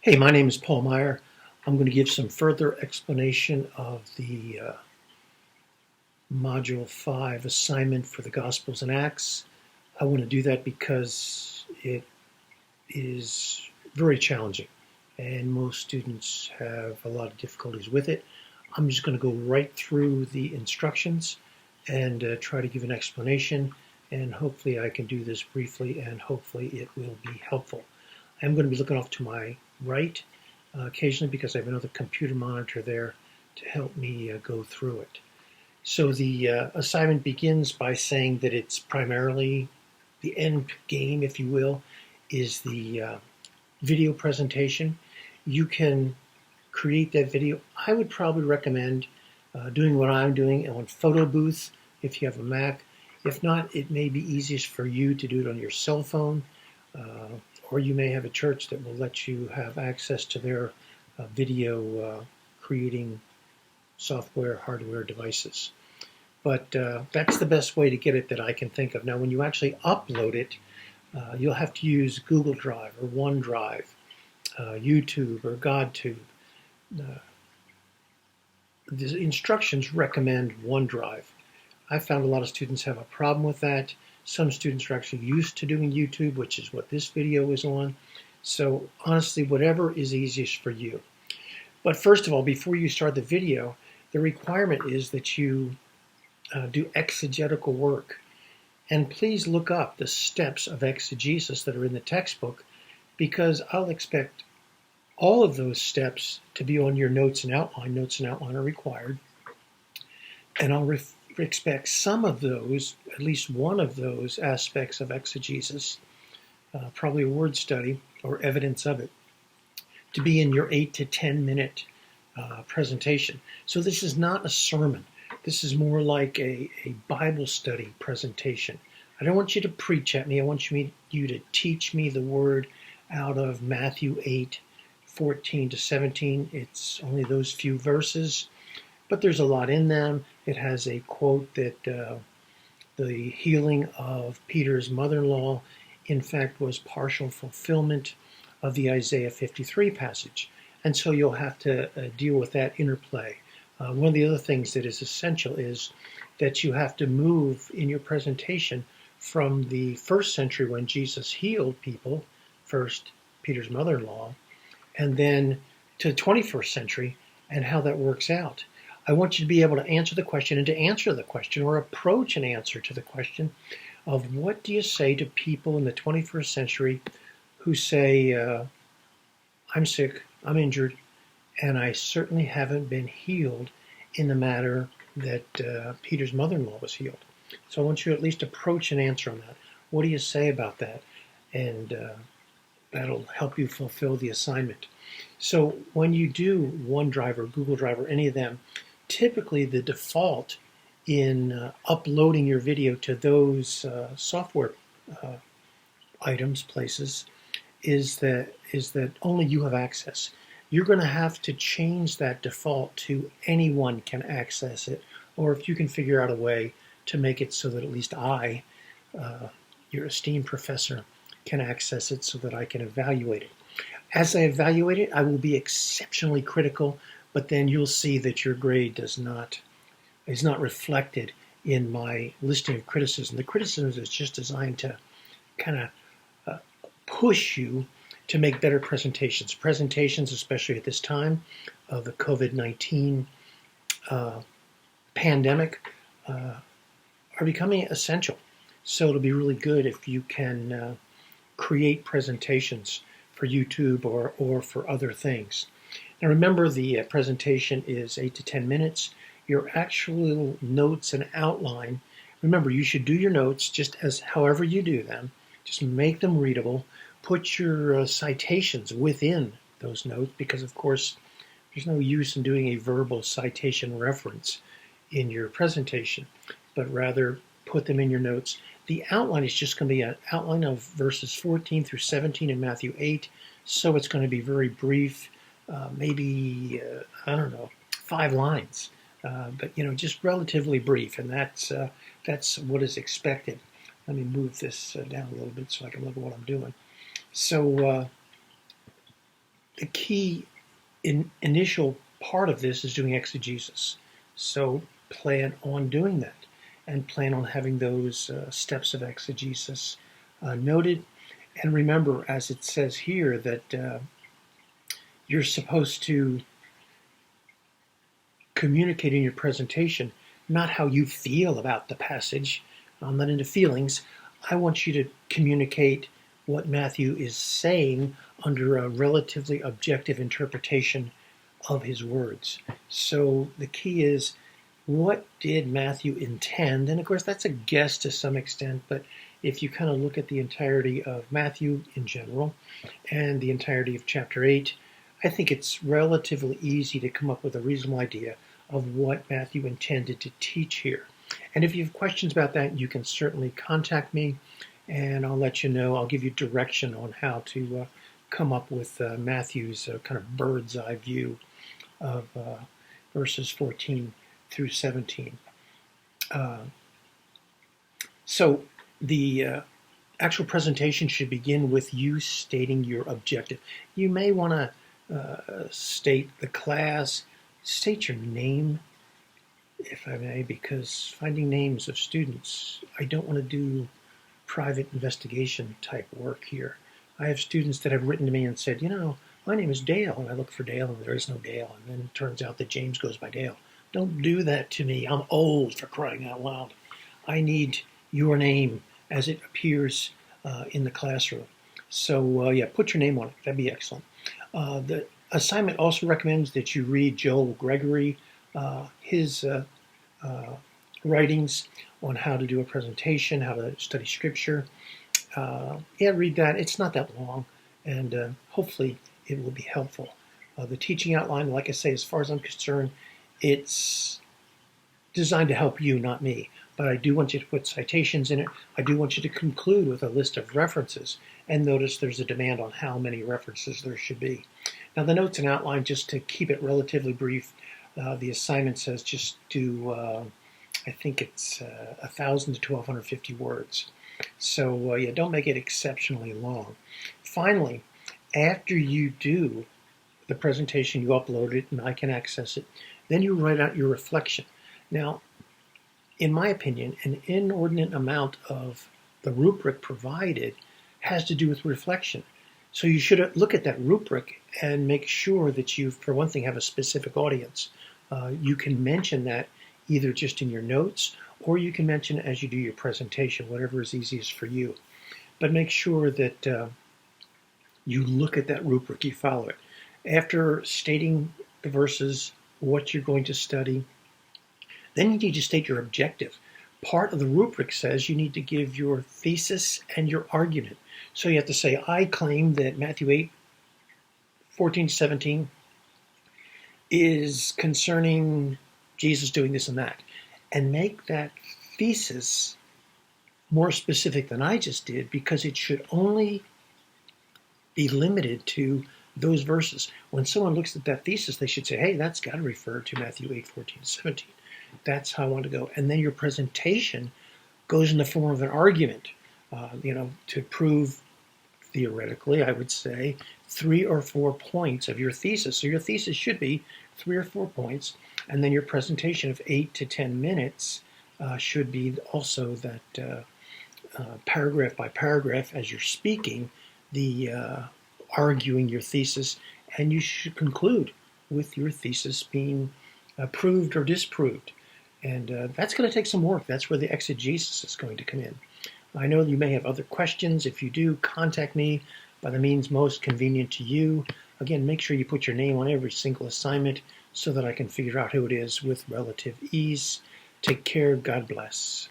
Hey, my name is Paul Meyer. I'm going to give some further explanation of the Module 5 assignment for the Gospels and Acts. I want to do that because it is very challenging and most students have a lot of difficulties with it. I'm just going to go right through the instructions and try to give an explanation, and hopefully I can do this briefly and hopefully it will be helpful. I'm going to be looking off to my right occasionally because I have another computer monitor there to help me go through it. So the assignment begins by saying that it's primarily the end game, if you will, is the video presentation. You can create that video. I would probably recommend doing what I'm doing on Photo Booth if you have a Mac. If not, it may be easiest for you to do it on your cell phone, or you may have a church that will let you have access to their video creating software, hardware devices. But that's the best way to get it that I can think of. Now, when you actually upload it, you'll have to use Google Drive or OneDrive, YouTube or GodTube. The instructions recommend OneDrive. I found a lot of students have a problem with that. Some students are actually used to doing YouTube, which is what this video is on. So honestly, whatever is easiest for you. But first of all, before you start the video, the requirement is that you do exegetical work. And please look up the steps of exegesis that are in the textbook, because I'll expect all of those steps to be on your notes and outline. Notes and outline are required. And I'll expect some of those, at least one of those aspects of exegesis, probably a word study or evidence of it, to be in your 8 to 10 minute presentation. So this is not a sermon. This is more like a Bible study presentation. I don't want you to preach at me. I want you to teach me the word out of Matthew 8:14 to 17. It's only those few verses, but there's a lot in them. It has a quote that the healing of Peter's mother-in-law, in fact, was partial fulfillment of the Isaiah 53 passage. And so you'll have to deal with that interplay. One of the other things that is essential is that you have to move in your presentation from the first century when Jesus healed people, first Peter's mother-in-law, and then to the 21st century and how that works out. I want you to be able to answer the question and to answer the question or approach an answer to the question of what do you say to people in the 21st century who say, I'm sick, I'm injured, and I certainly haven't been healed in the manner that Peter's mother-in-law was healed. So I want you to at least approach an answer on that. What do you say about that? And that'll help you fulfill the assignment. So when you do OneDrive or Google Drive or any of them, typically the default in uploading your video to those software items, places, is that only you have access. You're going to have to change that default to anyone can access it, or if you can figure out a way to make it so that at least I, your esteemed professor, can access it so that I can evaluate it. As I evaluate it, I will be exceptionally critical, but then you'll see that your grade is not reflected in my listing of criticism. The criticism is just designed to kind of push you to make better presentations. Presentations, especially at this time of the COVID-19 pandemic, are becoming essential. So it'll be really good if you can create presentations for YouTube or for other things. Now remember, the presentation is 8 to 10 minutes. Your actual notes and outline, remember, you should do your notes just as however you do them. Just make them readable. Put your citations within those notes because, of course, there's no use in doing a verbal citation reference in your presentation, but rather put them in your notes. The outline is just going to be an outline of verses 14 through 17 in Matthew 8, so it's going to be very brief, maybe, 5 lines, but, just relatively brief, and that's what is expected. Let me move this down a little bit so I can look at what I'm doing. So the key initial part of this is doing exegesis. So plan on doing that and plan on having those steps of exegesis noted. And remember, as it says here, that you're supposed to communicate in your presentation not how you feel about the passage. I'm not into feelings. I want you to communicate what Matthew is saying under a relatively objective interpretation of his words. So the key is, what did Matthew intend? And of course, that's a guess to some extent, but if you kind of look at the entirety of Matthew in general and the entirety of chapter 8, I think it's relatively easy to come up with a reasonable idea of what Matthew intended to teach here. And if you have questions about that, you can certainly contact me, and I'll let you know. I'll give you direction on how to come up with Matthew's kind of bird's eye view of verses 14 through 17. So the actual presentation should begin with you stating your objective. You may want to state the class, state your name, if I may, because finding names of students, I don't want to do private investigation type work here. I have students that have written to me and said, my name is Dale, and I look for Dale, and there is no Dale, and then it turns out that James goes by Dale. Don't do that to me. I'm old, for crying out loud. I need your name as it appears in the classroom. So, put your name on it. That'd be excellent. The assignment also recommends that you read Joel Gregory, his writings on how to do a presentation, how to study scripture. Read that. It's not that long, and hopefully it will be helpful. The teaching outline, like I say, as far as I'm concerned, it's designed to help you, not me. But I do want you to put citations in it. I do want you to conclude with a list of references. And notice there's a demand on how many references there should be. Now, the notes and outline, just to keep it relatively brief, the assignment says just do, I think it's 1,000 to 1,250 words. So, don't make it exceptionally long. Finally, after you do the presentation, you upload it, and I can access it. Then you write out your reflection. Now, in my opinion, an inordinate amount of the rubric provided has to do with reflection. So you should look at that rubric and make sure that you, for one thing, have a specific audience. You can mention that either just in your notes, or you can mention it as you do your presentation, whatever is easiest for you. But make sure that you look at that rubric, you follow it. After stating the verses, what you're going to study, then you need to state your objective. Part of the rubric says you need to give your thesis and your argument. So you have to say, I claim that Matthew 8, 14 to 17 is concerning Jesus doing this and that. And make that thesis more specific than I just did, because it should only be limited to those verses. When someone looks at that thesis, they should say, hey, that's got to refer to Matthew 8, 14 to 17. That's how I want to go. And then your presentation goes in the form of an argument, to prove, theoretically, I would say, 3 or 4 points of your thesis. So your thesis should be 3 or 4 points, and then your presentation of 8 to 10 minutes should be also that paragraph by paragraph as you're speaking, the arguing your thesis, and you should conclude with your thesis being proved or disproved. And that's going to take some work. That's where the exegesis is going to come in. I know you may have other questions. If you do, contact me by the means most convenient to you. Again, make sure you put your name on every single assignment so that I can figure out who it is with relative ease. Take care. God bless.